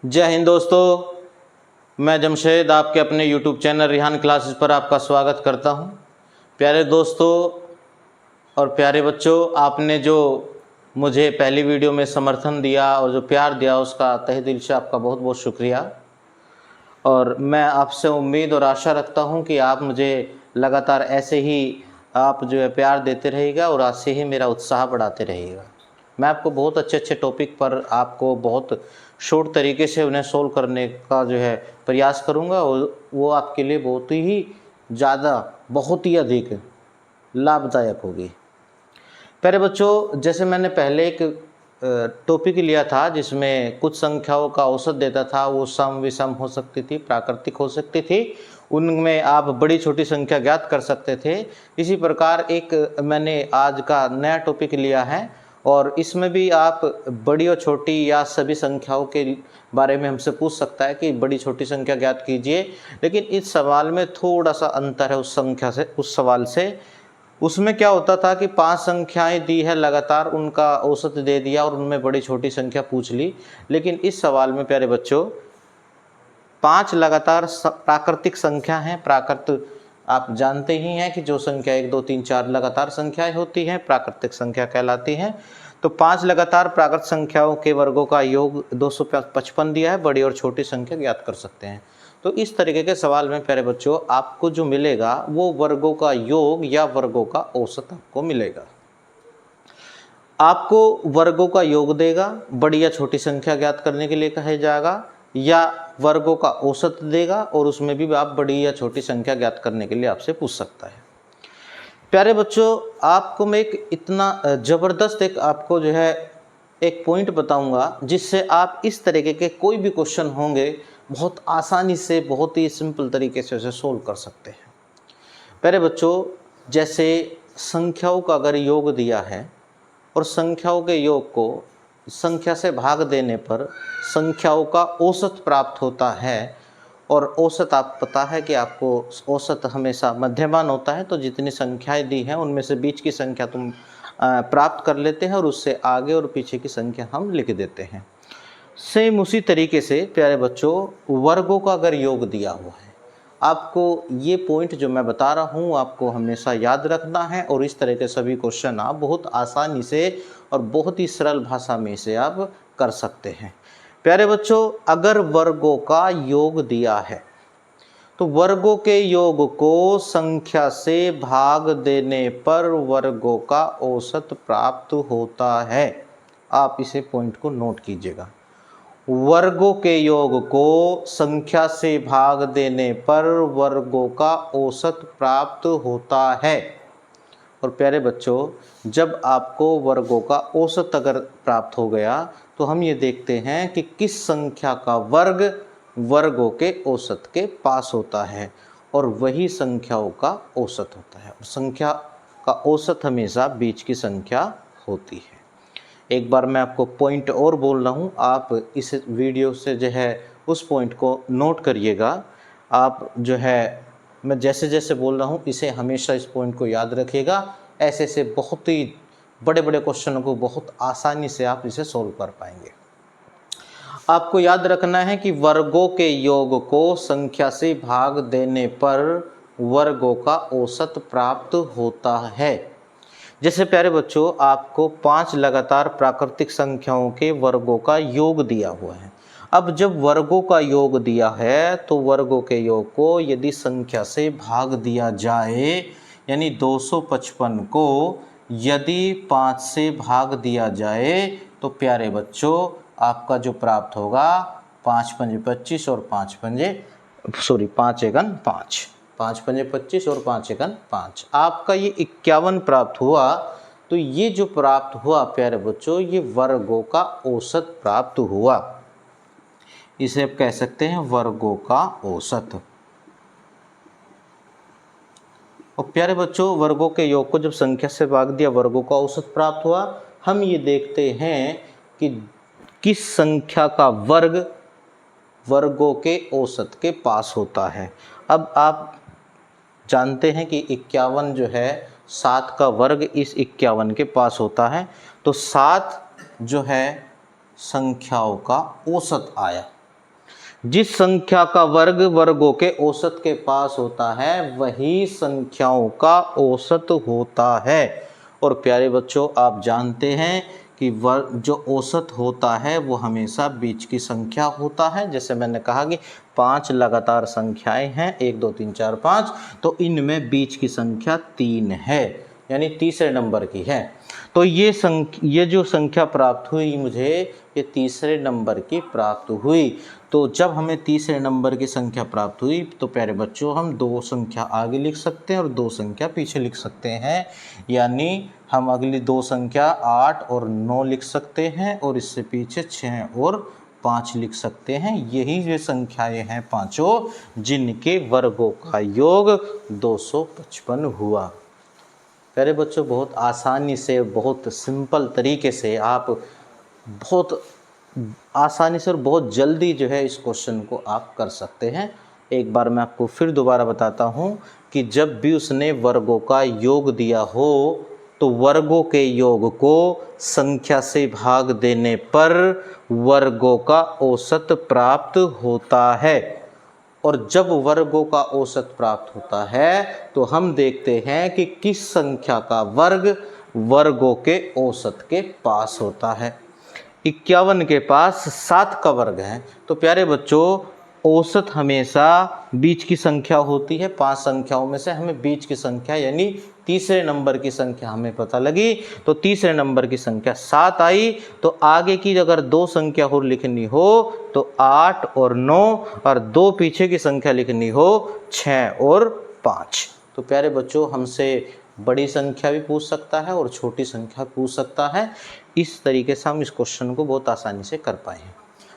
जय हिंद दोस्तों, मैं जमशेद आपके अपने YouTube चैनल रिहान क्लासेस पर आपका स्वागत करता हूं। प्यारे दोस्तों और प्यारे बच्चों, आपने जो मुझे पहली वीडियो में समर्थन दिया और जो प्यार दिया उसका तहे दिल से आपका बहुत बहुत शुक्रिया। और मैं आपसे उम्मीद और आशा रखता हूं कि आप मुझे लगातार ऐसे ही आप जो है प्यार देते रहिएगा और ऐसे ही मेरा उत्साह बढ़ाते रहिएगा। मैं आपको बहुत अच्छे अच्छे टॉपिक पर आपको बहुत शॉर्ट तरीके से उन्हें सोल्व करने का जो है प्रयास करूंगा और वो आपके लिए बहुत ही ज़्यादा, बहुत ही अधिक लाभदायक होगी। प्यारे बच्चों, जैसे मैंने पहले एक टॉपिक लिया था जिसमें कुछ संख्याओं का औसत देता था, वो सम विषम हो सकती थी, प्राकृतिक हो सकती थी, उनमें आप बड़ी छोटी संख्या ज्ञात कर सकते थे। इसी प्रकार एक मैंने आज का नया टॉपिक लिया है और इसमें भी आप बड़ी और छोटी या सभी संख्याओं के बारे में हमसे पूछ सकता है कि बड़ी छोटी संख्या ज्ञात कीजिए, लेकिन इस सवाल में थोड़ा सा अंतर है उस संख्या से, उस सवाल से। उसमें क्या होता था कि 5 संख्याएं दी है लगातार, उनका औसत दे दिया और उनमें बड़ी छोटी संख्या पूछ ली। लेकिन इस सवाल में प्यारे बच्चों 5 लगातार प्राकृतिक संख्या हैं। प्राकृत आप जानते ही हैं कि जो संख्या 1 2 3 4 लगातार संख्याएं होती हैं प्राकृतिक संख्या कहलाती हैं। तो 5 लगातार प्राकृत संख्याओं के वर्गों का योग 255 दिया है। बड़ी और छोटी संख्या ज्ञात कर सकते हैं। तो इस तरीके के सवाल में प्यारे बच्चों आपको जो मिलेगा वो वर्गों का योग या वर्गों का औसत आपको मिलेगा। आपको वर्गों का योग देगा, बड़ी या छोटी संख्या ज्ञात करने के लिए कहा जाएगा, या वर्गों का औसत देगा और उसमें भी आप बड़ी या छोटी संख्या ज्ञात करने के लिए आपसे पूछ सकता है। प्यारे बच्चों, आपको मैं एक इतना ज़बरदस्त एक आपको जो है एक पॉइंट बताऊंगा जिससे आप इस तरीके के कोई भी क्वेश्चन होंगे बहुत आसानी से, बहुत ही सिंपल तरीके से उसे सोल्व कर सकते हैं। प्यारे बच्चों, जैसे संख्याओं का अगर योग दिया है और संख्याओं के योग को संख्या से भाग देने पर संख्याओं का औसत प्राप्त होता है, और औसत आप पता है कि आपको औसत हमेशा मध्यमान होता है, तो जितनी संख्याएं दी हैं उनमें से बीच की संख्या तुम प्राप्त कर लेते हैं और उससे आगे और पीछे की संख्या हम लिख देते हैं। सेम उसी तरीके से प्यारे बच्चों वर्गों का अगर योग दिया हुआ है, आपको ये पॉइंट जो मैं बता रहा हूँ आपको हमेशा याद रखना है और इस तरह के सभी क्वेश्चन आप बहुत आसानी से और बहुत ही सरल भाषा में इसे आप कर सकते हैं। प्यारे बच्चों, अगर वर्गों का योग दिया है तो वर्गों के योग को संख्या से भाग देने पर वर्गों का औसत प्राप्त होता है। आप इसे पॉइंट को नोट कीजिएगा। वर्गों के योग को संख्या से भाग देने पर वर्गों का औसत प्राप्त होता है। और प्यारे बच्चों, जब आपको वर्गों का औसत अगर प्राप्त हो गया तो हम ये देखते हैं कि किस संख्या का वर्ग वर्गों के औसत के पास होता है और वही संख्याओं का औसत होता है। और संख्या का औसत हमेशा बीच की संख्या होती है। एक बार मैं आपको पॉइंट और बोल रहा हूँ, आप इस वीडियो से जो है उस पॉइंट को नोट करिएगा। आप जो है मैं जैसे जैसे बोल रहा हूँ इसे हमेशा इस पॉइंट को याद रखिएगा। ऐसे से बहुत ही बड़े बड़े क्वेश्चनों को बहुत आसानी से आप इसे सोल्व कर पाएंगे। आपको याद रखना है कि वर्गों के योग को संख्या से भाग देने पर वर्गों का औसत प्राप्त होता है। जैसे प्यारे बच्चों, आपको 5 लगातार प्राकृतिक संख्याओं के वर्गों का योग दिया हुआ है। अब जब वर्गों का योग दिया है तो वर्गों के योग को यदि संख्या से भाग दिया जाए, यानी 255 को यदि 5 से भाग दिया जाए तो प्यारे बच्चों आपका जो प्राप्त होगा 5 पंजे 25 और 5 एकन 5, 5 पंजे 25 और 5 एकन 5, आपका ये 51 प्राप्त हुआ। तो ये जो प्राप्त हुआ प्यारे बच्चों, ये वर्गों का औसत प्राप्त हुआ। इसे आप कह सकते हैं वर्गों का औसत। और प्यारे बच्चों, वर्गों के योग को जब संख्या से भाग दिया वर्गों का औसत प्राप्त हुआ। हम ये देखते हैं कि किस संख्या का वर्ग वर्गों के औसत के पास होता है। अब आप जानते हैं कि 51 जो है 7 का वर्ग इस 51 के पास होता है, तो 7 जो है संख्याओं का औसत आया। जिस संख्या का वर्ग वर्गों के औसत के पास होता है वही संख्याओं का औसत होता है। और प्यारे बच्चों, आप जानते हैं कि वर्ग जो औसत होता है वो हमेशा बीच की संख्या होता है। जैसे मैंने कहा कि 5 लगातार संख्याएं हैं, 1 2 3 4 5, तो इनमें बीच की संख्या 3 है, यानी तीसरे नंबर की है। तो ये जो संख्या प्राप्त हुई मुझे, ये तीसरे नंबर की प्राप्त हुई। तो जब हमें तीसरे नंबर की संख्या प्राप्त हुई तो प्यारे बच्चों, हम 2 संख्या आगे लिख सकते हैं और 2 संख्या पीछे लिख सकते हैं। यानी हम अगली 2 संख्या 8 और 9 लिख सकते हैं और इससे पीछे 6 और 5 लिख सकते हैं। यही जो संख्याएं हैं पांचों, जिनके वर्गों का योग 255 हुआ। प्यारे बच्चों, बहुत आसानी से, बहुत सिंपल तरीके से आप बहुत आसानी से और बहुत जल्दी जो है इस क्वेश्चन को आप कर सकते हैं। एक बार मैं आपको फिर दोबारा बताता हूँ कि जब भी उसने वर्गों का योग दिया हो तो वर्गों के योग को संख्या से भाग देने पर वर्गों का औसत प्राप्त होता है। और जब वर्गों का औसत प्राप्त होता है तो हम देखते हैं कि किस संख्या का वर्ग वर्गों के औसत के पास होता है। 51 के पास 7 का वर्ग है। तो प्यारे बच्चों, औसत हमेशा बीच की संख्या होती है। 5 संख्याओं में से हमें बीच की संख्या यानी तीसरे नंबर की संख्या हमें पता लगी, तो तीसरे नंबर की संख्या 7 आई। तो आगे की अगर 2 संख्या और लिखनी हो तो 8 और 9, और 2 पीछे की संख्या लिखनी हो 6 और 5। तो प्यारे बच्चों, हमसे बड़ी संख्या भी पूछ सकता है और छोटी संख्या पूछ सकता है। इस तरीके से हम इस क्वेश्चन को बहुत आसानी से कर पाए हैं।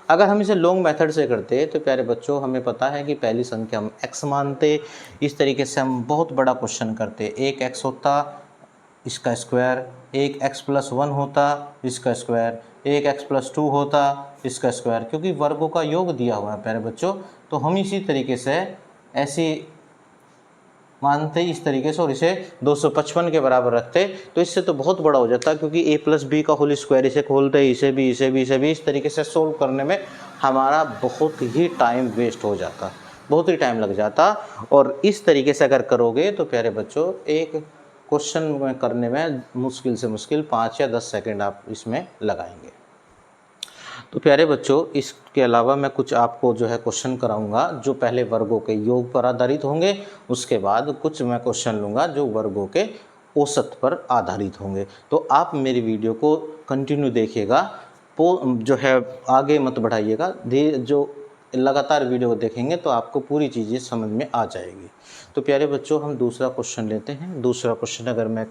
अगर हम इसे लॉन्ग मेथड से करते तो प्यारे बच्चों, हमें पता है कि पहली संख्या हम x मानते। इस तरीके से हम बहुत बड़ा क्वेश्चन करते। 1x होता, इसका स्क्वायर, 1x + 1 होता, इसका स्क्वायर, 1x + 2 होता, इसका स्क्वायर, क्योंकि वर्गों का योग दिया हुआ है प्यारे बच्चों। तो हम इसी तरीके से ऐसी मानते इस तरीके से और इसे 255 के बराबर रखते, तो इससे तो बहुत बड़ा हो जाता, क्योंकि a + b का होल स्क्वायर इसे खोलते, इसे भी इस तरीके से सोल्व करने में हमारा बहुत ही टाइम वेस्ट हो जाता, बहुत ही टाइम लग जाता। और इस तरीके से अगर करोगे तो प्यारे बच्चों, एक क्वेश्चन में करने में मुश्किल से मुश्किल 5 या 10 सेकेंड आप इसमें लगाएंगे। तो प्यारे बच्चों, इसके अलावा मैं कुछ आपको जो है क्वेश्चन कराऊंगा जो पहले वर्गों के योग पर आधारित होंगे, उसके बाद कुछ मैं क्वेश्चन लूँगा जो वर्गों के औसत पर आधारित होंगे। तो आप मेरी वीडियो को कंटिन्यू देखिएगा, जो है आगे मत बढ़ाइएगा, जो लगातार वीडियो देखेंगे तो आपको पूरी चीज़ें समझ में आ जाएगी। तो प्यारे बच्चों, हम दूसरा क्वेश्चन लेते हैं। दूसरा क्वेश्चन अगर मैं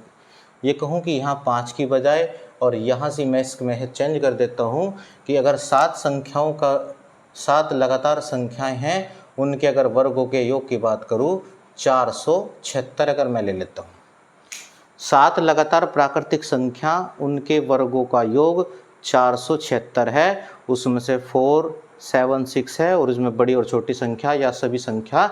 ये कहूँ कि यहाँ 5 की बजाय और यहाँ से मैं इसमें चेंज कर देता हूँ कि अगर 7 लगातार संख्याएं हैं, उनके अगर वर्गों के योग की बात करूँ 476 अगर मैं ले लेता हूँ। 7 लगातार प्राकृतिक संख्या, उनके वर्गों का योग 476 है। उसमें से 4, 7, 6 है और इसमें बड़ी और छोटी संख्या या सभी संख्या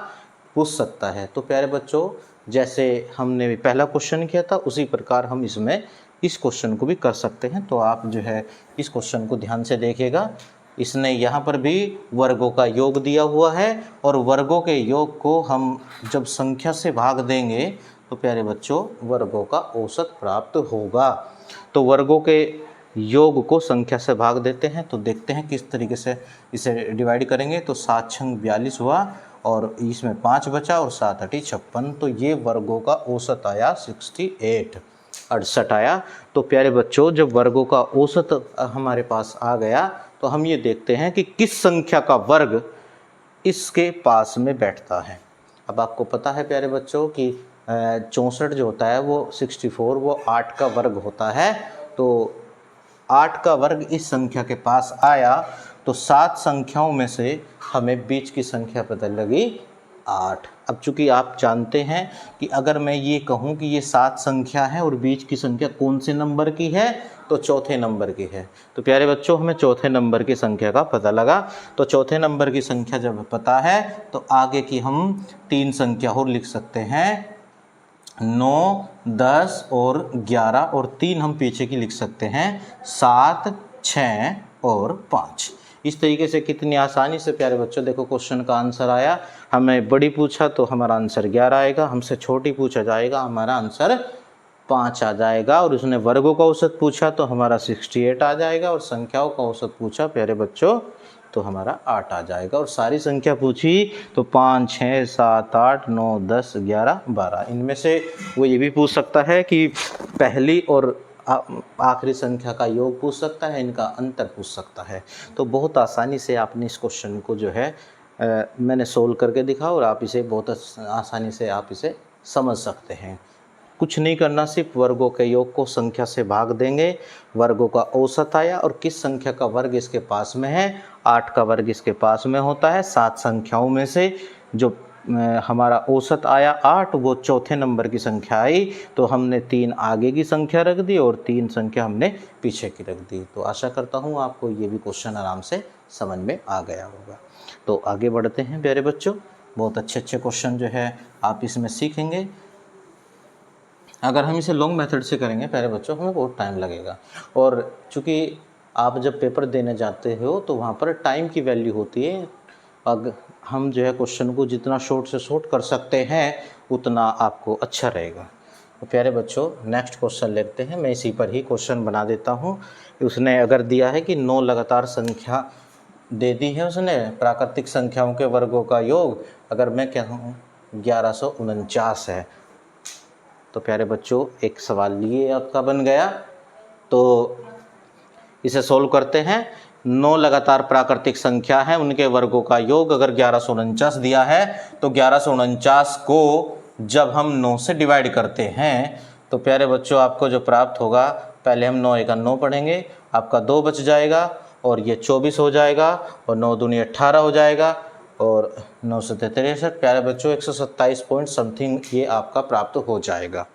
पूछ सकता है। तो प्यारे बच्चों, जैसे हमने पहला क्वेश्चन किया था उसी प्रकार हम इसमें इस क्वेश्चन को भी कर सकते हैं। तो आप जो है इस क्वेश्चन को ध्यान से देखिएगा। इसने यहाँ पर भी वर्गों का योग दिया हुआ है और वर्गों के योग को हम जब संख्या से भाग देंगे तो प्यारे बच्चों, वर्गों का औसत प्राप्त होगा। तो वर्गों के योग को संख्या से भाग देते हैं, तो देखते हैं किस तरीके से इसे डिवाइड करेंगे। तो 7 छंग 42 हुआ और इसमें 5 बचा और 7 अठी 56, तो ये वर्गों का औसत आया 68 आया। तो प्यारे बच्चों, जब वर्गों का औसत हमारे पास आ गया तो हम ये देखते हैं कि किस संख्या का वर्ग इसके पास में बैठता है। अब आपको पता है प्यारे बच्चों कि 64 जो होता है वो 64 वो 8 का वर्ग होता है। तो 8 का वर्ग इस संख्या के पास आया, तो 7 संख्याओं में से हमें बीच की संख्या पता लगी 8। अब चूंकि आप जानते हैं कि अगर मैं ये कहूँ कि ये 7 संख्या है और बीच की संख्या कौन से नंबर की है, तो चौथे नंबर की है। तो प्यारे बच्चों, हमें चौथे नंबर की संख्या का पता लगा। तो चौथे नंबर की संख्या जब पता है तो आगे की हम 3 संख्या और लिख सकते हैं, 9, 10 और 11, और 3 हम पीछे की लिख सकते हैं, 7, 6 और 5। इस तरीके से कितनी आसानी से प्यारे बच्चों देखो क्वेश्चन का आंसर आया। हमें बड़ी पूछा तो हमारा आंसर 11 आएगा, हमसे छोटी पूछा जाएगा हमारा आंसर 5 आ जाएगा, और उसने वर्गों का औसत पूछा तो हमारा 68 आ जाएगा, और संख्याओं का औसत पूछा प्यारे बच्चों तो हमारा 8 आ जाएगा। और सारी संख्या पूछी तो 5, 6, 7, 8, 9, 10, 11, 12, इनमें से वो ये भी पूछ सकता है कि पहली और आखिरी संख्या का योग पूछ सकता है, इनका अंतर पूछ सकता है। तो बहुत आसानी से आपने इस क्वेश्चन को जो है मैंने सोल्व करके दिखा, और आप इसे बहुत आसानी से आप इसे समझ सकते हैं। कुछ नहीं करना, सिर्फ वर्गों के योग को संख्या से भाग देंगे, वर्गों का औसत आया और किस संख्या का वर्ग इसके पास में है, 8 का वर्ग इसके पास में होता है। 7 संख्याओं में से जो हमारा औसत आया 8, वो चौथे नंबर की संख्या आई, तो हमने 3 आगे की संख्या रख दी और 3 संख्या हमने पीछे की रख दी। तो आशा करता हूँ आपको ये भी क्वेश्चन आराम से समझ में आ गया होगा। तो आगे बढ़ते हैं प्यारे बच्चों, बहुत अच्छे क्वेश्चन जो है आप इसमें सीखेंगे। अगर हम इसे लॉन्ग मेथड से करेंगे प्यारे बच्चों हमें बहुत टाइम लगेगा, और चूँकि आप जब पेपर देने जाते हो तो वहाँ पर टाइम की वैल्यू होती है। अगर हम जो है क्वेश्चन को जितना शॉर्ट से शॉर्ट कर सकते हैं उतना आपको अच्छा रहेगा। तो प्यारे बच्चों नेक्स्ट क्वेश्चन लेते हैं, मैं इसी पर ही क्वेश्चन बना देता हूँ। उसने अगर दिया है कि 9 लगातार संख्या दे दी है उसने, प्राकृतिक संख्याओं के वर्गों का योग अगर मैं कहूँ 1149 है, तो प्यारे बच्चों एक सवाल ये आपका बन गया। तो इसे सोल्व करते हैं। 9 लगातार प्राकृतिक संख्या है, उनके वर्गों का योग अगर 1149 दिया है तो 1149 को जब हम 9 से डिवाइड करते हैं तो प्यारे बच्चों आपको जो प्राप्त होगा, पहले हम 9 एका 9 पढ़ेंगे, आपका 2 बच जाएगा और ये 24 हो जाएगा, और 9 दूनी 18 हो जाएगा, और 9 से 63 प्यारे बच्चों 127 पॉइंट समथिंग ये आपका प्राप्त हो जाएगा।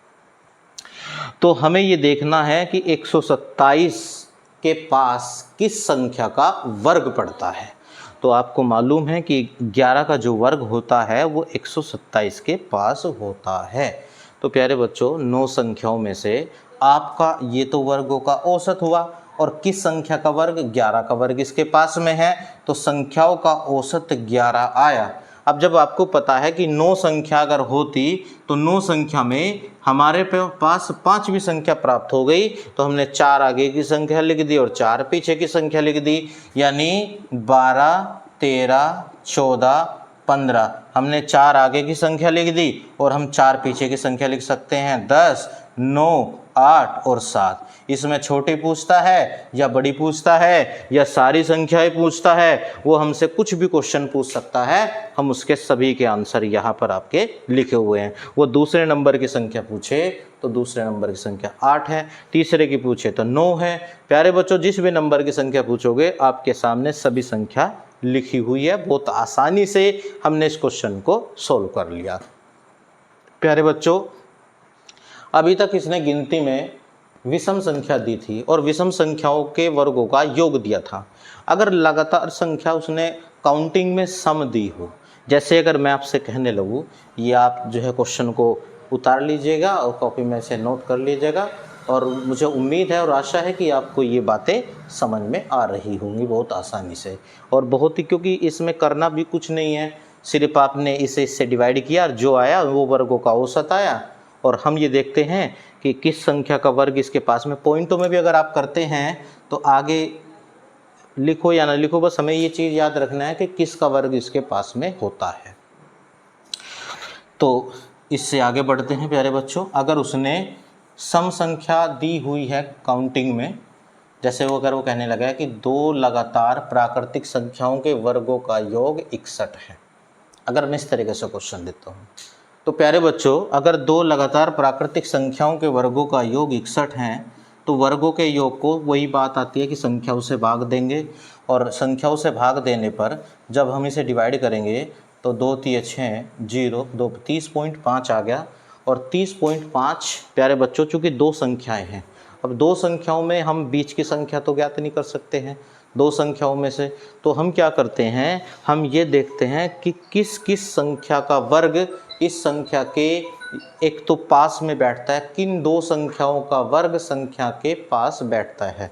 तो हमें ये देखना है कि 127 के पास किस संख्या का वर्ग पड़ता है। तो आपको मालूम है कि 11 का जो वर्ग होता है वो 127 के पास होता है। तो प्यारे बच्चों 9 संख्याओं में से आपका ये तो वर्गों का औसत हुआ, और किस संख्या का वर्ग, 11 का वर्ग इसके पास में है, तो संख्याओं का औसत 11 आया। अब जब आपको पता है कि 9 संख्या अगर होती तो 9 संख्या में हमारे पास 5वीं संख्या प्राप्त हो गई, तो हमने 4 आगे की संख्या लिख दी और 4 पीछे की संख्या लिख दी, यानी 12, 13, 14, 15 हमने 4 आगे की संख्या लिख दी और हम 4 पीछे की संख्या लिख सकते हैं, 10, 9, 8 और 7। इसमें छोटी पूछता है या बड़ी पूछता है या सारी संख्याएं पूछता है, वो हमसे कुछ भी क्वेश्चन पूछ सकता है, हम उसके सभी के आंसर यहाँ पर आपके लिखे हुए हैं। वो दूसरे नंबर की संख्या पूछे तो दूसरे नंबर की संख्या 8 है, तीसरे की पूछे तो 9 है। प्यारे बच्चों जिस भी नंबर की संख्या पूछोगे आपके सामने सभी संख्या लिखी हुई है। बहुत आसानी से हमने इस क्वेश्चन को सोल्व कर लिया। प्यारे बच्चों अभी तक इसने गिनती में विषम संख्या दी थी और विषम संख्याओं के वर्गों का योग दिया था। अगर लगातार संख्या उसने काउंटिंग में सम दी हो, जैसे अगर मैं आपसे कहने लगूँ, ये आप जो है क्वेश्चन को उतार लीजिएगा और कॉपी में से नोट कर लीजिएगा, और मुझे उम्मीद है और आशा है कि आपको ये बातें समझ में आ रही होंगी बहुत आसानी से। और बहुत ही, क्योंकि इसमें करना भी कुछ नहीं है, सिर्फ आपने इसे इससे डिवाइड किया और जो आया वो वर्गों का औसत आया, और हम ये देखते हैं कि किस संख्या का वर्ग इसके पास में। पॉइंटों में भी अगर आप करते हैं तो आगे लिखो या ना लिखो, बस हमें ये चीज़ याद रखना है कि किसका वर्ग इसके पास में होता है। तो इससे आगे बढ़ते हैं प्यारे बच्चों। अगर उसने सम संख्या दी हुई है काउंटिंग में, जैसे वो अगर वो कहने लगा है कि 2 लगातार प्राकृतिक संख्याओं के वर्गों का योग 61 है, अगर मैं इस तरीके से क्वेश्चन देता हूँ, तो प्यारे बच्चों अगर 2 लगातार प्राकृतिक संख्याओं के वर्गों का योग 61 हैं, तो वर्गों के योग को वही बात आती है कि संख्याओं से भाग देंगे, और संख्याओं से भाग देने पर जब हम इसे डिवाइड करेंगे तो 2 3 6 0 2 30.5 आ गया। और 30.5 प्यारे बच्चों चूँकि 2 संख्याएँ हैं, अब 2 संख्याओं में हम बीच की संख्या तो ज्ञात नहीं कर सकते हैं 2 संख्याओं में से, तो हम क्या करते हैं, हम ये देखते हैं कि किस किस संख्या का वर्ग इस संख्या के एक तो पास में बैठता है, किन 2 संख्याओं का वर्ग संख्या के पास बैठता है।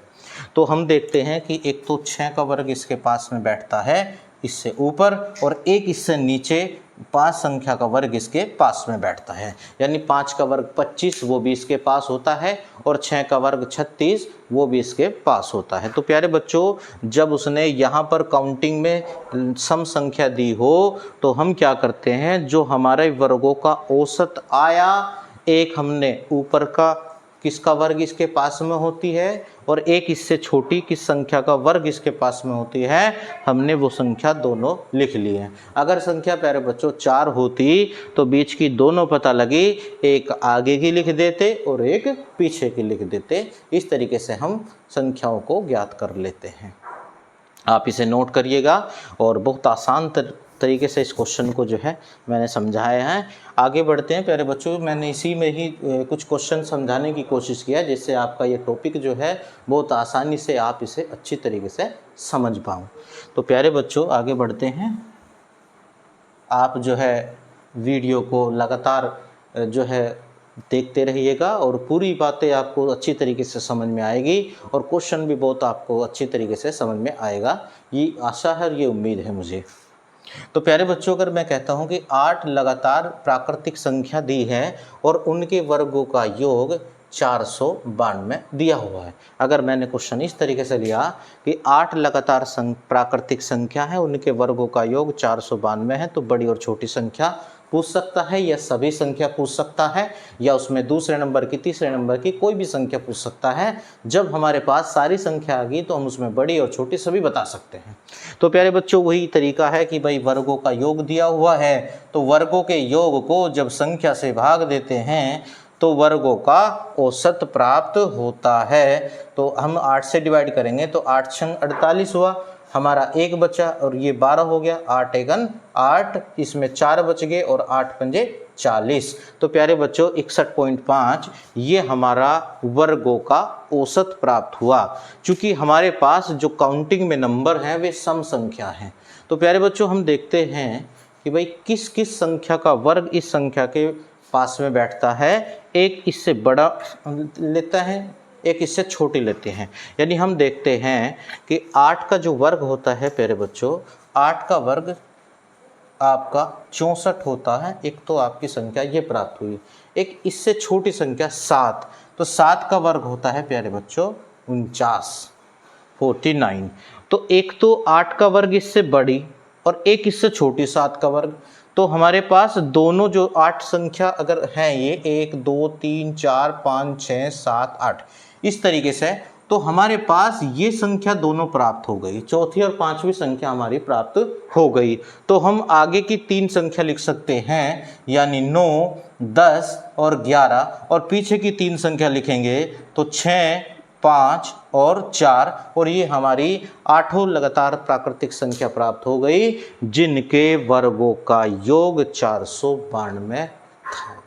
तो हम देखते हैं कि एक तो 6 का वर्ग इसके पास में बैठता है इससे ऊपर, और एक इससे नीचे 5 संख्या का वर्ग इसके पास में बैठता है, यानी 5 का वर्ग 25 वो भी इसके पास होता है, और 6 का वर्ग 36 वो भी इसके पास होता है। तो प्यारे बच्चों, जब उसने यहाँ पर काउंटिंग में सम संख्या दी हो तो हम क्या करते हैं, जो हमारे वर्गों का औसत आया, एक हमने ऊपर का किसका वर्ग इसके पास में होती है और एक इससे छोटी किस संख्या का वर्ग इसके पास में होती है, हमने वो संख्या दोनों लिख ली है। अगर संख्या प्यारे बच्चों 4 होती तो बीच की दोनों पता लगी, एक आगे की लिख देते और एक पीछे की लिख देते। इस तरीके से हम संख्याओं को ज्ञात कर लेते हैं। आप इसे नोट करिएगा, और बहुत आसान तरीके से इस क्वेश्चन को जो है मैंने समझाया है। आगे बढ़ते हैं प्यारे बच्चों, मैंने इसी में ही कुछ क्वेश्चन समझाने की कोशिश किया जिससे आपका ये टॉपिक जो है बहुत आसानी से आप इसे अच्छी तरीके से समझ पाओ। तो प्यारे बच्चों आगे बढ़ते हैं। आप जो है वीडियो को लगातार जो है देखते रहिएगा और पूरी बातें आपको अच्छी तरीके से समझ में आएगी, और क्वेश्चन भी बहुत आपको अच्छी तरीके से समझ में आएगा, ये आशा है और ये उम्मीद है मुझे। तो प्यारे बच्चों, अगर मैं कहता हूं कि 8 लगातार प्राकृतिक संख्या दी है और उनके वर्गों का योग 492 दिया हुआ है। अगर मैंने क्वेश्चन इस तरीके से लिया कि 8 लगातार प्राकृतिक संख्या है, उनके वर्गों का योग 492 है, तो बड़ी और छोटी संख्या पूछ सकता है, या सभी संख्या पूछ सकता है, या उसमें दूसरे नंबर की तीसरे नंबर की कोई भी संख्या पूछ सकता है। जब हमारे पास सारी संख्या आ गई तो हम उसमें बड़ी और छोटी सभी बता सकते हैं। तो प्यारे बच्चों, वही तरीका है कि भाई वर्गों का योग दिया हुआ है, तो वर्गों के योग को जब संख्या से भाग देते हैं तो वर्गों का औसत प्राप्त होता है। तो हम 8 से डिवाइड करेंगे तो 8 छंग 48 हुआ, हमारा 1 बचा और ये 12 हो गया, 8 एकन 8, इसमें 4 बच गए और 8 पंजे 40। तो प्यारे बच्चों 61.5 ये हमारा वर्गों का औसत प्राप्त हुआ। चूँकि हमारे पास जो काउंटिंग में नंबर हैं वे सम संख्या हैं, तो प्यारे बच्चों हम देखते हैं कि भाई किस किस संख्या का वर्ग इस संख्या के पास में बैठता है। एक इससे बड़ा लेता है, एक इससे छोटी लेते हैं। यानी हम देखते हैं कि 8 का जो वर्ग होता है प्यारे बच्चों, 8 का वर्ग आपका 64 होता है। एक तो आपकी संख्या ये प्राप्त हुई। एक इससे छोटी संख्या 7, तो 7 का वर्ग होता है प्यारे बच्चों 49। तो एक तो 8 का वर्ग इससे बड़ी और एक इससे छोटी 7 का वर्ग। तो हमारे पास दोनों जो 8 संख्या अगर हैं, ये 1 2 3 4 5 6 7 8 इस तरीके से, तो हमारे पास ये संख्या दोनों प्राप्त हो गई, चौथी और पांचवी संख्या हमारी प्राप्त हो गई। तो हम आगे की 3 संख्या लिख सकते हैं, यानी 9 10 और 11, और पीछे की 3 संख्या लिखेंगे तो 6 5 और 4, और ये हमारी 8 लगातार प्राकृतिक संख्या प्राप्त हो गई जिनके वर्गों का योग 492 था।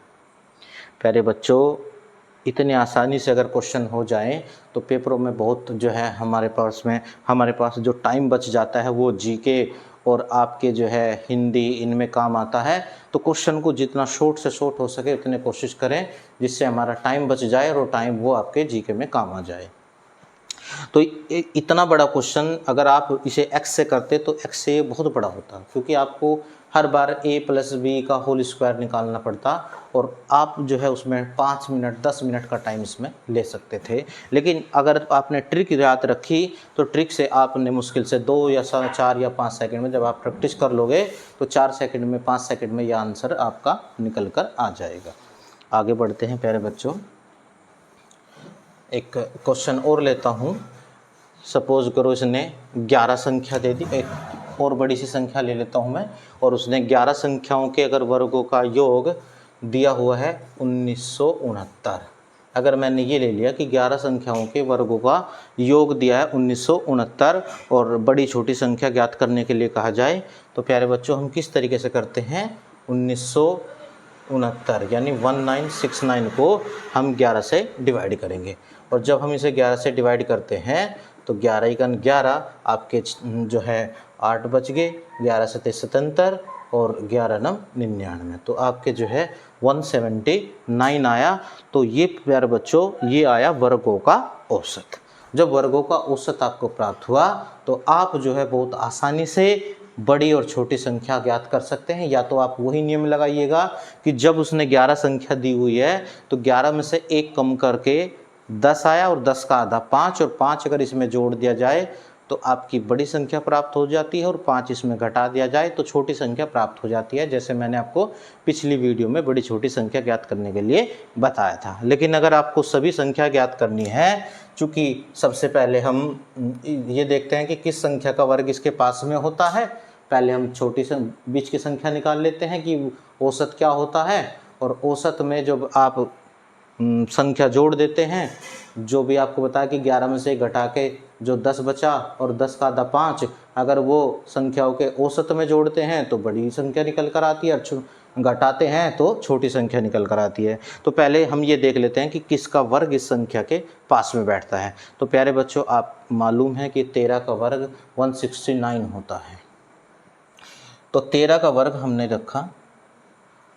प्यारे बच्चों, इतने आसानी से अगर क्वेश्चन हो जाएं तो पेपरों में बहुत जो है हमारे पास जो टाइम बच जाता है वो जीके और आपके जो है हिंदी इनमें काम आता है। तो क्वेश्चन को जितना शॉर्ट से शॉर्ट हो सके उतने कोशिश करें जिससे हमारा टाइम बच जाए और टाइम वो आपके जीके में काम आ जाए। तो इतना बड़ा क्वेश्चन अगर आप इसे एक्स से करते तो एक्स से बहुत बड़ा होता, क्योंकि आपको हर बार a + b का होल स्क्वायर निकालना पड़ता और आप जो है उसमें 5 मिनट 10 मिनट का टाइम इसमें ले सकते थे। लेकिन अगर आपने ट्रिक याद रखी तो ट्रिक से आपने मुश्किल से 2 या 4 या 5 सेकंड में, जब आप प्रैक्टिस कर लोगे तो 4 सेकंड में 5 सेकंड में यह आंसर आपका निकल कर आ जाएगा। आगे बढ़ते हैं प्यारे बच्चों, एक क्वेश्चन और लेता हूँ। सपोज करो इसने 11 संख्या दे दी, एक और बड़ी सी संख्या ले लेता हूँ मैं, और उसने 11 संख्याओं के अगर वर्गों का योग दिया हुआ है 1969। अगर मैंने ये ले लिया कि 11 संख्याओं के वर्गों का योग दिया है 1969 और बड़ी छोटी संख्या ज्ञात करने के लिए कहा जाए, तो प्यारे बच्चों हम किस तरीके से करते हैं, 1969 यानी 1969 को हम 11 से डिवाइड करेंगे, और जब हम इसे 11 से डिवाइड करते हैं तो 11 एकन 11 आपके जो है 8 बच गए, 11 से 77 और 11 नम 99, तो आपके जो है 179 आया। तो ये प्यारे बच्चों ये आया वर्गों का औसत। जब वर्गों का औसत आपको प्राप्त हुआ तो आप जो है बहुत आसानी से बड़ी और छोटी संख्या ज्ञात कर सकते हैं। या तो आप वही नियम लगाइएगा कि जब उसने 11 संख्या दी हुई है तो 11 में से 1 कम करके 10 आया और 10 का आधा 5, और 5 अगर इसमें जोड़ दिया जाए तो आपकी बड़ी संख्या प्राप्त हो जाती है, और 5 इसमें घटा दिया जाए तो छोटी संख्या प्राप्त हो जाती है, जैसे मैंने आपको पिछली वीडियो में बड़ी छोटी संख्या ज्ञात करने के लिए बताया था। लेकिन अगर आपको सभी संख्या ज्ञात करनी है, चूँकि सबसे पहले हम ये देखते हैं कि किस संख्या का वर्ग इसके पास में होता है। पहले हम छोटी बीच की संख्या निकाल लेते हैं कि औसत क्या होता है, और औसत में जब आप संख्या जोड़ देते हैं, जो भी आपको बताया कि 11 में से घटा के जो 10 बचा और 10 का आधा 5, अगर वो संख्याओं के औसत में जोड़ते हैं तो बड़ी संख्या निकल कर आती है, और घटाते हैं तो छोटी संख्या निकल कर आती है। तो पहले हम ये देख लेते हैं कि किसका वर्ग इस संख्या के पास में बैठता है। तो प्यारे बच्चों, आप मालूम है कि 13 का वर्ग 169 होता है। तो 13 का वर्ग हमने रखा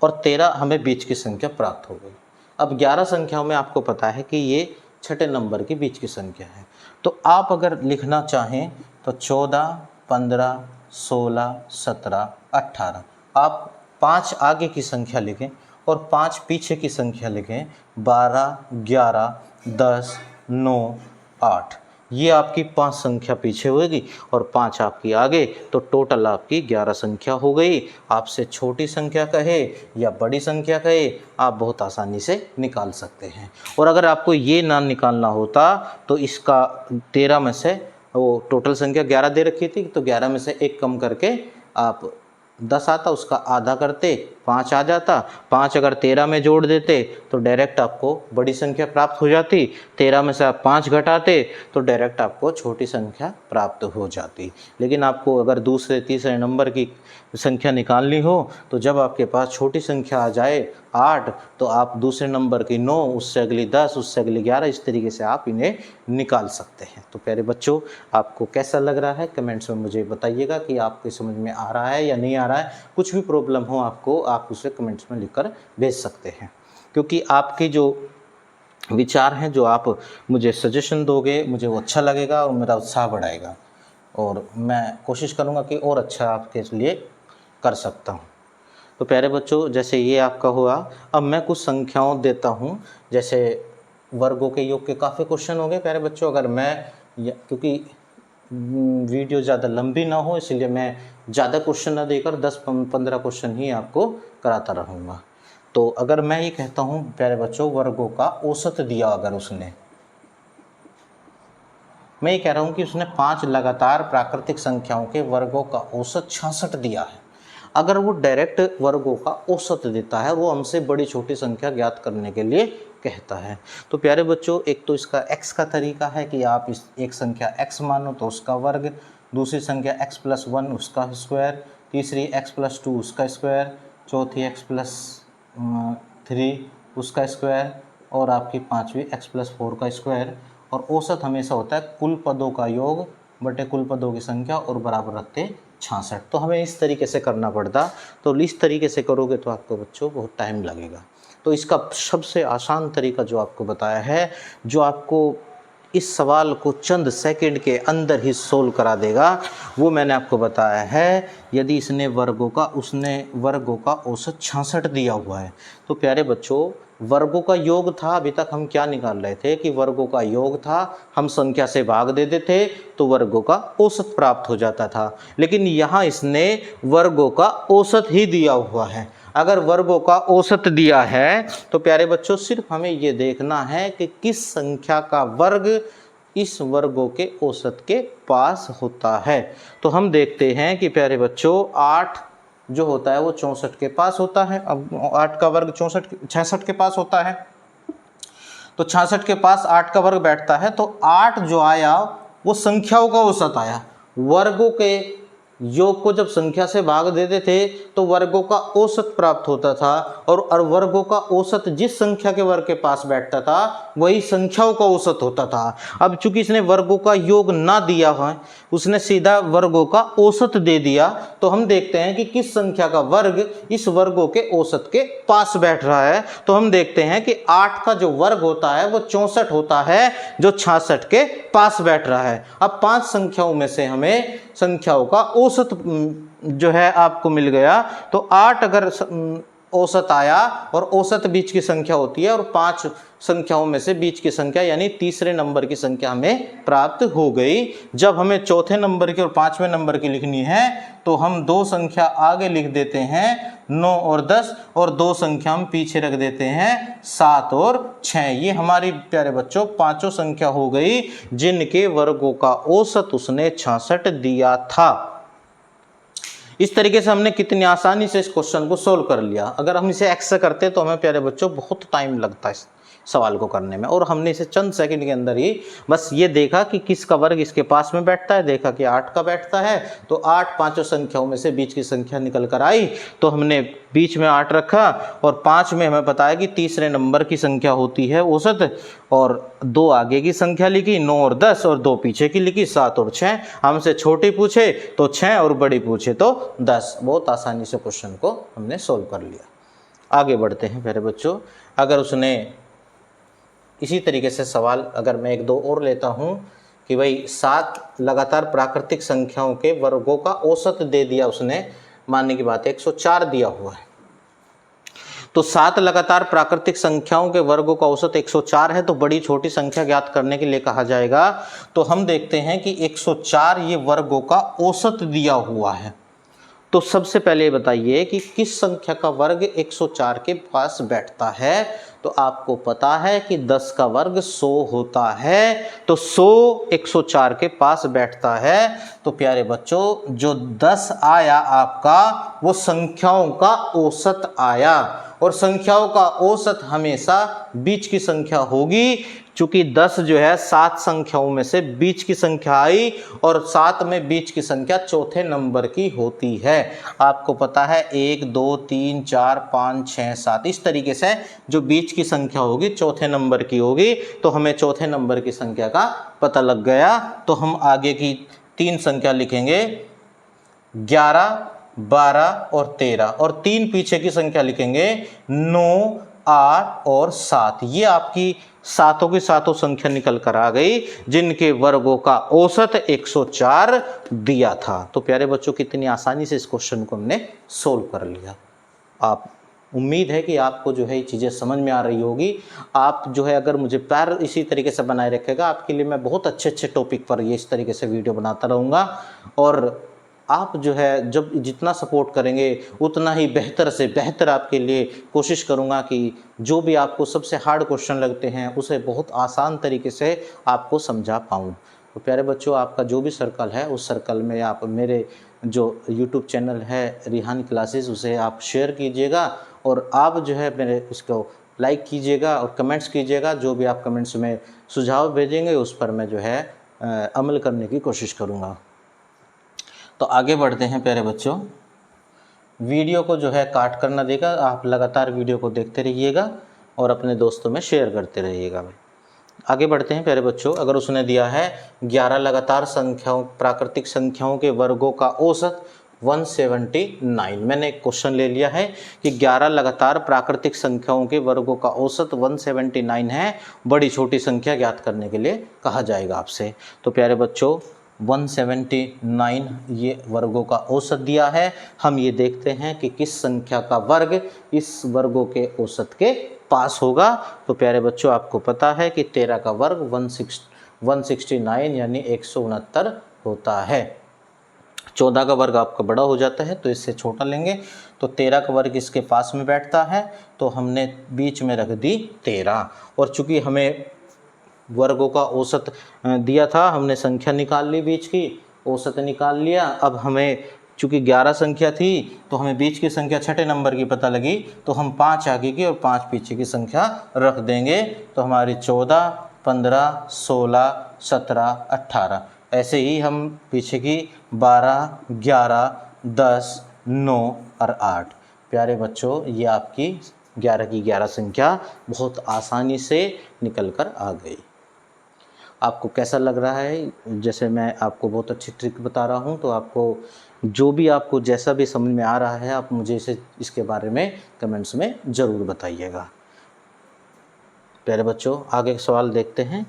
और 13 हमें बीच की संख्या प्राप्त हो गई। अब 11 संख्याओं में आपको पता है कि ये छठे नंबर की बीच की संख्या है। तो आप अगर लिखना चाहें तो 14, 15, 16, 17, 18, आप 5 आगे की संख्या लिखें और 5 पीछे की संख्या लिखें। 12, 11, 10, 9, 8, ये आपकी 5 संख्या पीछे होगी और 5 आपकी आगे, तो टोटल आपकी 11 संख्या हो गई। आपसे छोटी संख्या कहे या बड़ी संख्या कहे, आप बहुत आसानी से निकाल सकते हैं। और अगर आपको ये ना निकालना होता तो इसका 13 में से, वो टोटल संख्या 11 दे रखी थी, तो 11 में से 1 कम करके आप 10 आता, उसका आधा करते 5 आ जाता। 5 अगर 13 में जोड़ देते तो डायरेक्ट आपको बड़ी संख्या प्राप्त हो जाती। 13 में से आप 5 घटाते तो डायरेक्ट आपको छोटी संख्या प्राप्त हो जाती। लेकिन आपको अगर दूसरे तीसरे नंबर की संख्या निकालनी हो तो जब आपके पास छोटी संख्या आ जाए 8, तो आप दूसरे नंबर की 9, उससे अगली 10, उससे अगली 11, इस तरीके से आप इन्हें निकाल सकते हैं। तो प्यारे बच्चों, आपको कैसा लग रहा है कमेंट्स में मुझे बताइएगा कि आपको समझ में आ रहा है या नहीं आ रहा है। कुछ भी प्रॉब्लम हो आपको, आप उसे कमेंट्स में लिखकर भेज सकते हैं, क्योंकि आपकी जो विचार हैं, जो आप मुझे सजेशन दोगे, मुझे वो अच्छा लगेगा और मेरा उत्साह बढ़ाएगा, और मैं कोशिश करूँगा कि और अच्छा आपके लिए कर सकता हूँ। तो प्यारे बच्चों, जैसे ये आपका हुआ, अब मैं कुछ संख्याओं देता हूँ। जैसे वर्गों के योग के काफ़ी क्वेश्चन हो गए प्यारे बच्चों। अगर मैं क्योंकि वीडियो ज़्यादा लंबी ना हो, इसलिए मैं ज़्यादा क्वेश्चन ना देकर 10-15 क्वेश्चन ही आपको कराता रहूँगा। तो अगर मैं ये कहता हूँ प्यारे बच्चों, वर्गों का औसत दिया, अगर उसने, मैं ये कह रहा हूँ कि उसने 5 लगातार प्राकृतिक संख्याओं के वर्गों का औसत 66 दिया है। अगर वो डायरेक्ट वर्गों का औसत देता है, वो हमसे बड़ी छोटी संख्या ज्ञात करने के लिए कहता है। तो प्यारे बच्चों, एक तो इसका x का तरीका है कि आप इस एक संख्या x मानो तो उसका वर्ग, दूसरी संख्या x+1 उसका स्क्वायर, तीसरी x+2 उसका स्क्वायर, चौथी x+3 उसका स्क्वायर, और आपकी पाँचवीं x+4 का स्क्वायर। और औसत हमेशा होता है कुल पदों का योग बटे कुल पदों की संख्या और बराबर रखते 66। तो हमें इस तरीके से करना पड़ता। तो इस तरीके से करोगे तो आपको बच्चों बहुत टाइम लगेगा। तो इसका सबसे आसान तरीका जो आपको बताया है, जो आपको इस सवाल को चंद सेकंड के अंदर ही सोल्व करा देगा, वो मैंने आपको बताया है। यदि उसने वर्गों का औसत 66 दिया हुआ है, तो प्यारे बच्चों, वर्गों का योग था, अभी तक हम क्या निकाल रहे थे कि वर्गों का योग था, हम संख्या से भाग देते थे तो वर्गों का औसत प्राप्त हो जाता था। लेकिन यहाँ इसने वर्गों का औसत ही दिया हुआ है। अगर वर्गों का औसत दिया है तो प्यारे बच्चों, सिर्फ हमें ये देखना है कि किस संख्या का वर्ग इस वर्गों के औसत के पास होता है। तो हम देखते हैं कि प्यारे बच्चों, 8 जो होता है वो 64 के पास होता है। अब 8 का वर्ग 66 के पास होता है, तो 66 के पास 8 का वर्ग बैठता है। तो 8 जो आया वो संख्याओं का औसत आया, वर्गों के योग को जब संख्या से भाग देते थे तो वर्गों का औसत प्राप्त होता था, और वर्गों का औसत जिस संख्या के वर्ग के पास बैठता था वही संख्याओं का औसत होता था। अब चूंकि इसने वर्गों का योग ना दिया है, उसने सीधा वर्गों का औसत दे दिया, तो हम देखते हैं कि किस संख्या का वर्ग इस वर्गों के औसत के पास बैठ रहा है। तो हम देखते हैं कि 8 का जो वर्ग होता है वो 64 होता है, जो 66 के पास बैठ रहा है। अब 5 संख्याओं में से हमें संख्याओं का औसत जो है आपको मिल गया, तो 8 अगर औसत आया, और औसत बीच की संख्या होती है, और 5 संख्याओं में से बीच की संख्या यानी तीसरे नंबर की संख्या हमें प्राप्त हो गई। जब हमें चौथे नंबर की और 5वें नंबर की लिखनी है तो हम 2 संख्या आगे लिख देते हैं 9 और 10, और 2 संख्या हम पीछे रख देते हैं 7 और 6। ये हमारी प्यारे बच्चों 5 संख्या हो गई जिनके वर्गों का औसत उसने 66 दिया था। इस तरीके से हमने कितनी आसानी से इस क्वेश्चन को सोल्व कर लिया। अगर हम इसे एक्स से करते तो हमें प्यारे बच्चों बहुत टाइम लगता है इस सवाल को करने में, और हमने इसे चंद सेकंड के अंदर ही बस ये देखा कि किसका वर्ग इसके पास में बैठता है, देखा कि 8 का बैठता है, तो 8 पांचों संख्याओं में से बीच की संख्या निकल कर आई, तो हमने बीच में 8 रखा, और 5 में हमें पता है कि तीसरे नंबर की संख्या होती है औसत, और 2 आगे की संख्या लिखी 9 और 10, और 2 पीछे की लिखी 7 और 6। हमसे छोटी पूछे तो 6 और बड़ी पूछे तो 10। बहुत आसानी से क्वेश्चन को हमने सोल्व कर लिया। आगे बढ़ते हैं प्यारे बच्चों। अगर उसने इसी तरीके से सवाल अगर मैं 1-2 और लेता हूं कि भाई 7 लगातार प्राकृतिक संख्याओं के वर्गों का औसत दे दिया उसने, मानने की बात है 104 दिया हुआ है, तो 7 लगातार प्राकृतिक संख्याओं के वर्गों का औसत 104 है, तो बड़ी छोटी संख्या ज्ञात करने के लिए कहा जाएगा। तो हम देखते हैं कि 104 ये वर्गों का औसत दिया हुआ है। तो सबसे पहले बताइए कि किस संख्या का वर्ग 104 के पास बैठता है। तो आपको पता है कि 10 का वर्ग 100 होता है, तो 100 104 के पास बैठता है। तो प्यारे बच्चों जो 10 आया आपका वो संख्याओं का औसत आया, और संख्याओं का औसत हमेशा बीच की संख्या होगी। चूंकि 10 जो है 7 संख्याओं में से बीच की संख्या आई, और 7 में बीच की संख्या चौथे नंबर की होती है। आपको पता है 1 2 3 4 5 6 7 इस तरीके से जो बीच की संख्या होगी चौथे नंबर की होगी। तो हमें चौथे नंबर की संख्या का पता लग गया। तो हम आगे की 3 संख्या लिखेंगे 11 12 और 13, और 3 पीछे की संख्या लिखेंगे 9 8 और 7। ये आपकी सातों की सातों संख्या निकल कर आ गई जिनके वर्गों का औसत 104 दिया था। तो प्यारे बच्चों कितनी आसानी से इस क्वेश्चन को हमने सोल्व कर लिया। आप उम्मीद है कि आपको जो है ये चीज़ें समझ में आ रही होगी। आप जो है अगर मुझे प्यार इसी तरीके से बनाए रखेगा, आपके लिए मैं बहुत अच्छे टॉपिक पर ये इस तरीके से वीडियो बनाता रहूँगा, और आप जो है जब जितना सपोर्ट करेंगे उतना ही बेहतर से बेहतर आपके लिए कोशिश करूंगा कि जो भी आपको सबसे हार्ड क्वेश्चन लगते हैं उसे बहुत आसान तरीके से आपको समझा पाऊँ। तो प्यारे बच्चों आपका जो भी सर्कल है उस सर्कल में आप मेरे जो YouTube चैनल है रिहान क्लासेस उसे आप शेयर कीजिएगा, और आप जो है मेरे इसको लाइक कीजिएगा और कमेंट्स कीजिएगा। जो भी आप कमेंट्स में सुझाव भेजेंगे उस पर मैं जो है अमल करने की कोशिश करूँगा। तो आगे बढ़ते हैं प्यारे बच्चों। वीडियो को जो है काट करना देगा, आप लगातार वीडियो को देखते रहिएगा और अपने दोस्तों में शेयर करते रहिएगा। भाई आगे बढ़ते हैं प्यारे बच्चों। अगर उसने दिया है 11 लगातार संख्याओं प्राकृतिक संख्याओं के वर्गों का औसत 179। मैंने एक क्वेश्चन ले लिया है कि 11 लगातार प्राकृतिक संख्याओं के वर्गों का औसत 179 है, बड़ी छोटी संख्या ज्ञात करने के लिए कहा जाएगा आपसे। तो प्यारे बच्चों 179 ये वर्गों का औसत दिया है। हम ये देखते हैं कि किस संख्या का वर्ग इस वर्गों के औसत के पास होगा। तो प्यारे बच्चों आपको पता है कि 13 का वर्ग 169 यानी 169 होता है। 14 का वर्ग आपका बड़ा हो जाता है तो इससे छोटा लेंगे, तो 13 का वर्ग इसके पास में बैठता है, तो हमने बीच में रख दी 13। और चूंकि हमें वर्गों का औसत दिया था, हमने संख्या निकाल ली, बीच की औसत निकाल लिया। अब हमें चूंकि 11 संख्या थी तो हमें बीच की संख्या छठे नंबर की पता लगी, तो हम 5 आगे की और 5 पीछे की संख्या रख देंगे। तो हमारी 14 15 16 17 18 ऐसे ही हम पीछे की 12, 11, 10, 9 और 8। प्यारे बच्चों, ये आपकी 11 की 11 संख्या बहुत आसानी से निकल कर आ गई। आपको कैसा लग रहा है? जैसे मैं आपको बहुत अच्छी ट्रिक बता रहा हूँ, तो आपको जो भी आपको जैसा भी समझ में आ रहा है, आप मुझे इसके बारे में कमेंट्स में ज़रूर बताइएगा। प्यारे बच्चों, आगे सवाल देखते हैं।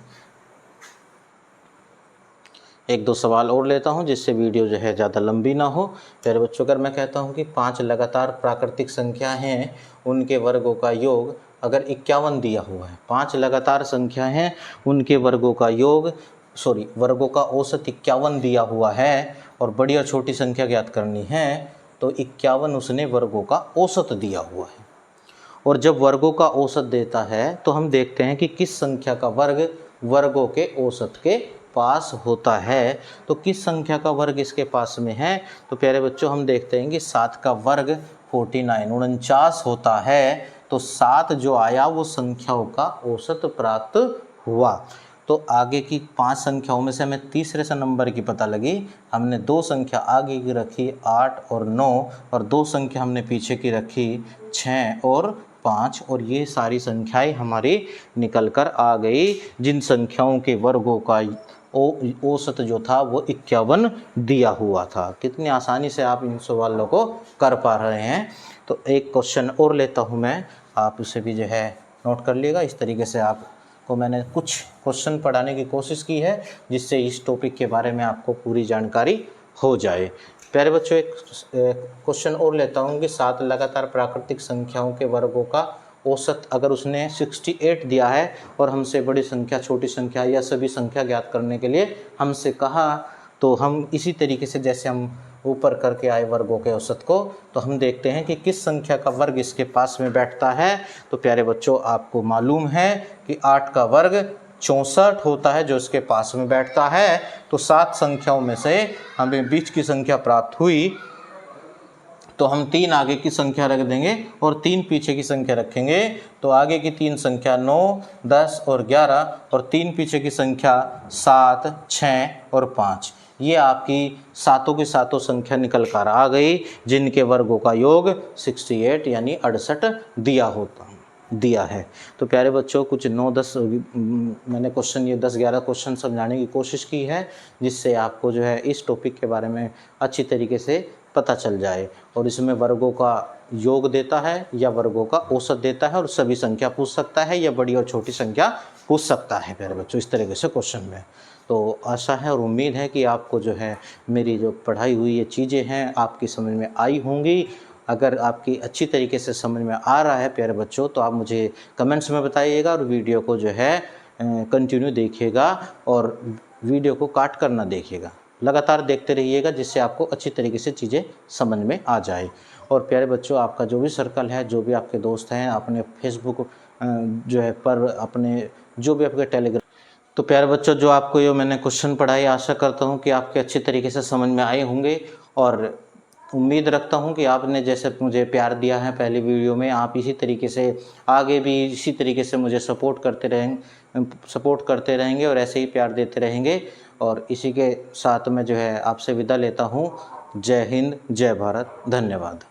एक दो सवाल और लेता हूं जिससे वीडियो जो है ज़्यादा लंबी ना हो। प्यारे बच्चों, अगर मैं कहता हूं कि 5 लगातार प्राकृतिक संख्या हैं, उनके वर्गों का योग अगर 51 दिया हुआ है, 5 लगातार संख्या हैं, उनके वर्गों का योग वर्गों का औसत 51 दिया हुआ है और बड़ी और छोटी संख्या ज्ञात करनी है, तो 51 उसने वर्गों का औसत दिया हुआ है। और जब वर्गों का औसत देता है तो हम देखते हैं कि किस संख्या का वर्ग वर्गों के औसत के पास होता है। तो किस संख्या का वर्ग इसके पास में है? तो प्यारे बच्चों, हम देखते हैं कि 7 का वर्ग 49 49 होता है। तो 7 जो आया वो संख्याओं का औसत प्राप्त हुआ। तो आगे की 5 संख्याओं में से हमें तीसरे से नंबर की पता लगी। हमने 2 संख्या आगे की रखी 8 और 9, और 2 संख्या हमने पीछे की रखी 6 और 5, और ये सारी संख्याएं हमारी निकल कर आ गई, जिन संख्याओं के वर्गों का औसत जो था वो 51 दिया हुआ था। कितनी आसानी से आप इन सवालों को कर पा रहे हैं। तो एक क्वेश्चन और लेता हूँ मैं, आप उसे भी जो है नोट कर लिएगा। इस तरीके से आपको मैंने कुछ क्वेश्चन पढ़ाने की कोशिश की है जिससे इस टॉपिक के बारे में आपको पूरी जानकारी हो जाए। प्यारे बच्चों, एक क्वेश्चन और लेता हूँ कि 7 लगातार प्राकृतिक संख्याओं के वर्गों का औसत अगर उसने 68 दिया है और हमसे बड़ी संख्या, छोटी संख्या या सभी संख्या ज्ञात करने के लिए हमसे कहा, तो हम इसी तरीके से जैसे हम ऊपर करके आए वर्गों के औसत को, तो हम देखते हैं कि किस संख्या का वर्ग इसके पास में बैठता है। तो प्यारे बच्चों, आपको मालूम है कि 8 का वर्ग 64 होता है जो इसके पास में बैठता है। तो 7 संख्याओं में से हमें बीच की संख्या प्राप्त हुई, तो हम 3 आगे की संख्या रख देंगे और 3 पीछे की संख्या रखेंगे। तो आगे की 3 संख्या 9, 10 और 11, और 3 पीछे की संख्या 7, 6 और 5। ये आपकी सातों की सातों संख्या निकल कर आ गई, जिनके वर्गों का योग 68 यानी 68 दिया है। तो प्यारे बच्चों, कुछ 9-10 मैंने क्वेश्चन, ये 10-11 क्वेश्चन समझाने की कोशिश की है, जिससे आपको जो है इस टॉपिक के बारे में अच्छी तरीके से पता चल जाए। और इसमें वर्गों का योग देता है या वर्गों का औसत देता है, और सभी संख्या पूछ सकता है या बड़ी और छोटी संख्या पूछ सकता है प्यारे बच्चों, इस तरीके से क्वेश्चन में। तो आशा है और उम्मीद है कि आपको जो है मेरी जो पढ़ाई हुई ये चीज़ें हैं आपकी समझ में आई होंगी। अगर आपकी अच्छी तरीके से समझ में आ रहा है प्यारे बच्चों, तो आप मुझे कमेंट्स में बताइएगा, और वीडियो को जो है कंटिन्यू देखिएगा और वीडियो को काट कर ना देखिएगा, लगातार देखते रहिएगा, जिससे आपको अच्छी तरीके से चीज़ें समझ में आ जाए। और प्यारे बच्चों, आपका जो भी सर्कल है, जो भी आपके दोस्त हैं, अपने फेसबुक जो है पर अपने जो भी आपके टेलीग्राम, तो प्यारे बच्चों, जो आपको ये मैंने क्वेश्चन पढ़ाए, आशा करता हूँ कि आपके अच्छे तरीके से समझ में आए होंगे, और उम्मीद रखता हूँ कि आपने जैसे मुझे प्यार दिया है पहली वीडियो में, आप इसी तरीके से आगे भी इसी तरीके से मुझे सपोर्ट करते रहेंगे और ऐसे ही प्यार देते रहेंगे। और इसी के साथ मैं जो है आपसे विदा लेता हूँ। जय हिंद, जय भारत, धन्यवाद।